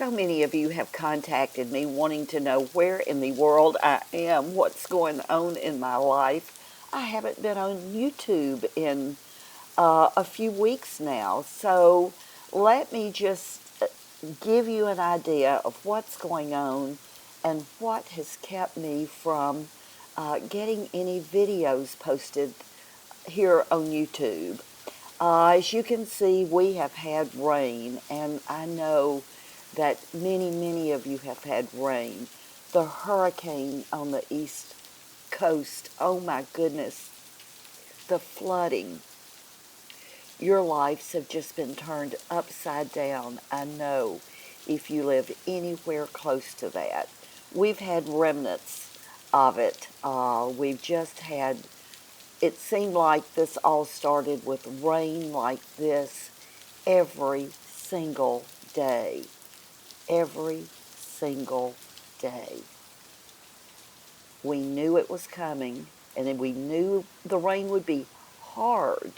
So many of you have contacted me wanting to know where in the world I am, what's going on in my life. I haven't been on YouTube in a few weeks now, so let me just give you an idea of what's going on and what has kept me from getting any videos posted here on YouTube. As you can see, we have had rain, and I know that many of you have had rain. The hurricane on the East Coast, oh my goodness, the flooding. Your lives have just been turned upside down, I know, if you live anywhere close to that. We've had remnants of it. We've just had, it seemed like this all started with rain like this every single day. Every single day. We knew it was coming, and then we knew the rain would be hard,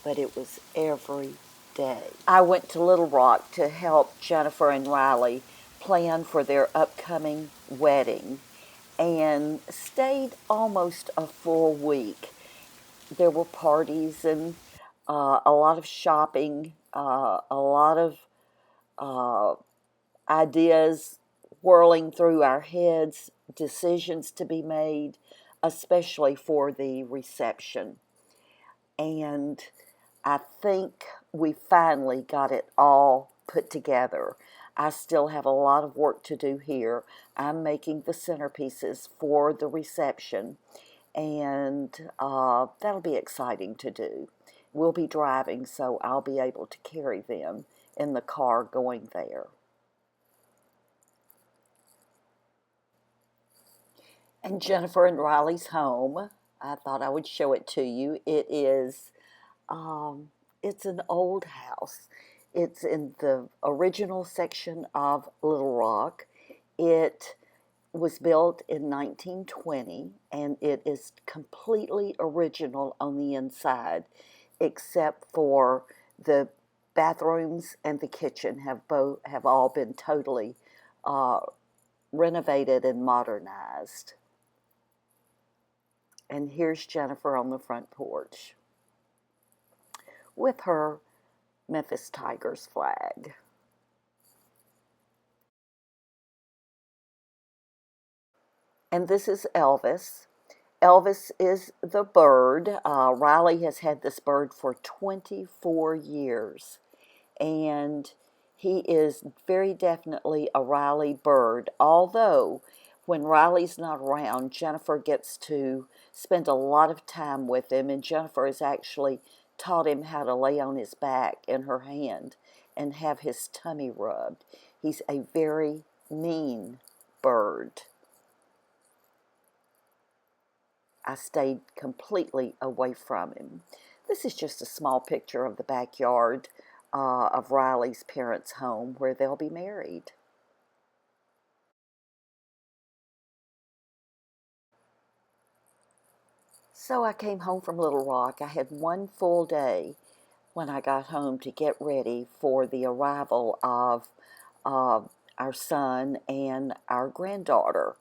but it was every day. I went to Little Rock to help Jennifer and Riley plan for their upcoming wedding and stayed almost a full week. There were parties and a lot of shopping, a lot of ideas whirling through our heads, decisions to be made, especially for the reception. And I think we finally got it all put together. I still have a lot of work to do here. I'm making the centerpieces for the reception, and that'll be exciting to do. We'll be driving, so I'll be able to carry them in the car going there. And Jennifer and Riley's home, I thought I would show it to you. It's an old house. It's in the original section of Little Rock. It was built in 1920, and it is completely original on the inside, except for the bathrooms and the kitchen have all been totally renovated and modernized. And here's Jennifer on the front porch with her Memphis Tigers flag. And this is Elvis. Elvis is the bird. Riley has had this bird for 24 years. And he is very definitely a Riley bird, although when Riley's not around, Jennifer gets to spend a lot of time with him, and Jennifer has actually taught him how to lay on his back in her hand and have his tummy rubbed. He's a very mean bird. I stayed completely away from him. This is just a small picture of the backyard of Riley's parents' home where they'll be married. So I came home from Little Rock. I had one full day when I got home to get ready for the arrival of our son and our granddaughter.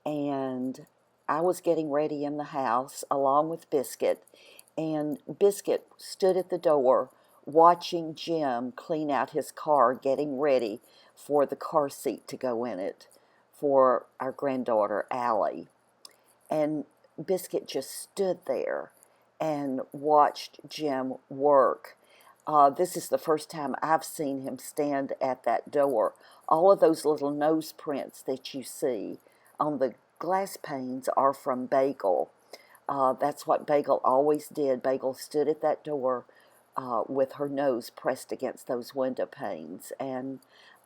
And I was getting ready in the house along with Biscuit, and Biscuit stood at the door watching Jim clean out his car, getting ready for the car seat to go in it for our granddaughter, Allie. And Biscuit just stood there and watched Jim work. This is the first time I've seen him stand at that door. All of those little nose prints that you see on the glass panes are from Bagel. That's what Bagel always did. Bagel stood at that door with her nose pressed against those window panes, and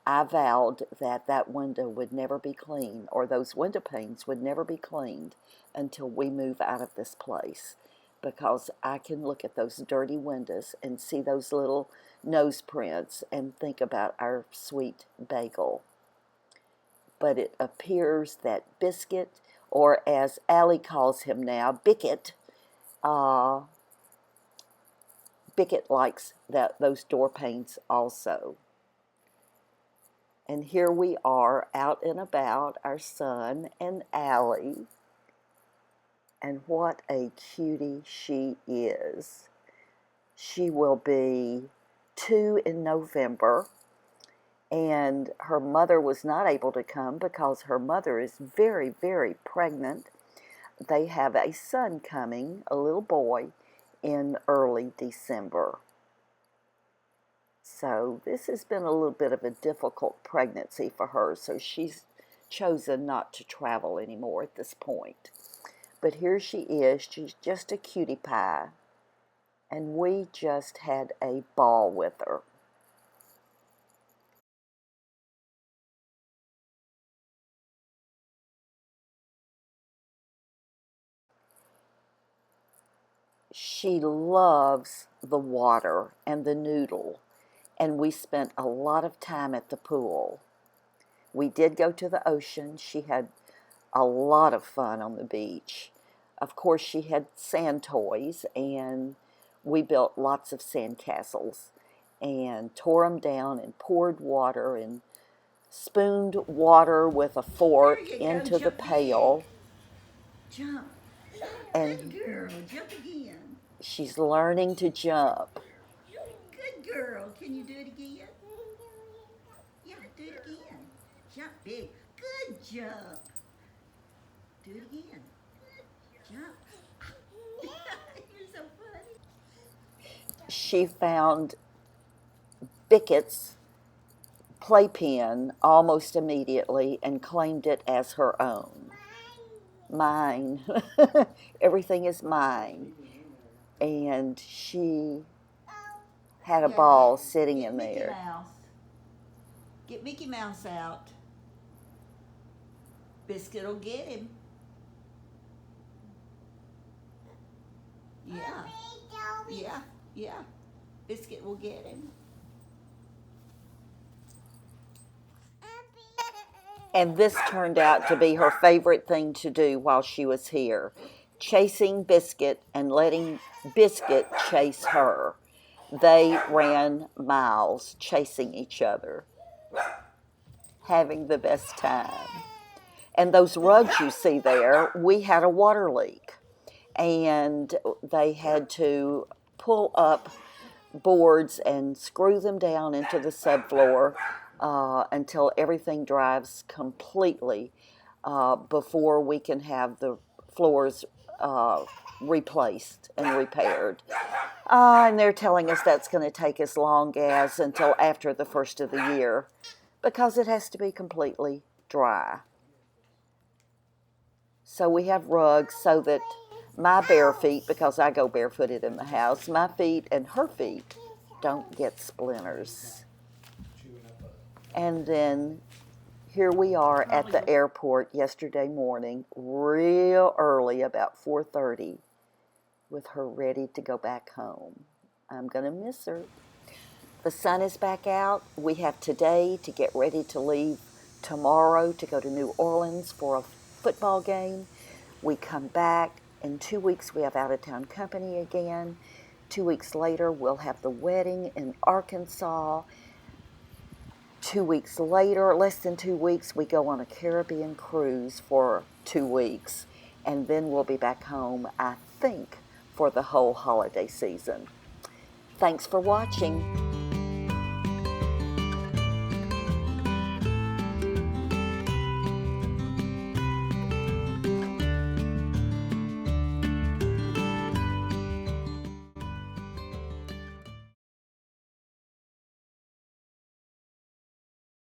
I vowed that that window would never be clean, or those window panes would never be cleaned until we move out of this place, because I can look at those dirty windows and see those little nose prints and think about our sweet Bagel. But it appears that Biscuit, or as Allie calls him now, Bicket, Bicket likes those door panes also. And here we are out and about, our son and Allie. And what a cutie she is. She will be 2 in November. And her mother was not able to come because her mother is very, very pregnant. They have a son coming, a little boy, in early December. So this has been a little bit of a difficult pregnancy for her, so she's chosen not to travel anymore at this point. But here she is, she's just a cutie pie, and we just had a ball with her. She loves the water and the noodle, and we spent a lot of time at the pool. We did go to the ocean. She had a lot of fun on the beach. Of course, she had sand toys, and we built lots of sand castles and tore them down and poured water and spooned water with a fork into the pail. Jump. And Good girl. Jump again. she's learning to jump. Good girl. Can you do it again? Yeah, do it again. Jump big. Good jump. Do it again. Jump. You're so funny. She found Beckett's playpen almost immediately and claimed it as her own. Mine. Everything is mine. And she had a ball sitting in Mickey there. Mouse. Get Mickey Mouse out. Biscuit will get him. Yeah. Yeah. Yeah. Biscuit will get him. And this turned out to be her favorite thing to do while she was here, chasing Biscuit and letting Biscuit chase her. They ran miles chasing each other, having the best time. And those rugs you see there, we had a water leak, and they had to pull up boards and screw them down into the subfloor until everything dries completely before we can have the floors replaced and repaired. And they're telling us that's going to take as long as until after the first of the year because it has to be completely dry. So we have rugs so that my bare feet, because I go barefooted in the house, my feet and her feet don't get splinters. And then here we are at the airport yesterday morning, real early, about 4:30, with her ready to go back home. I'm going to miss her. The sun is back out. We have today to get ready to leave tomorrow to go to New Orleans for a football game. We come back. In 2 weeks, we have out-of-town company again. 2 weeks later, we'll have the wedding in Arkansas. 2 weeks later, less than 2 weeks, we go on a Caribbean cruise for 2 weeks. And then we'll be back home, I think, for the whole holiday season. Thanks for watching.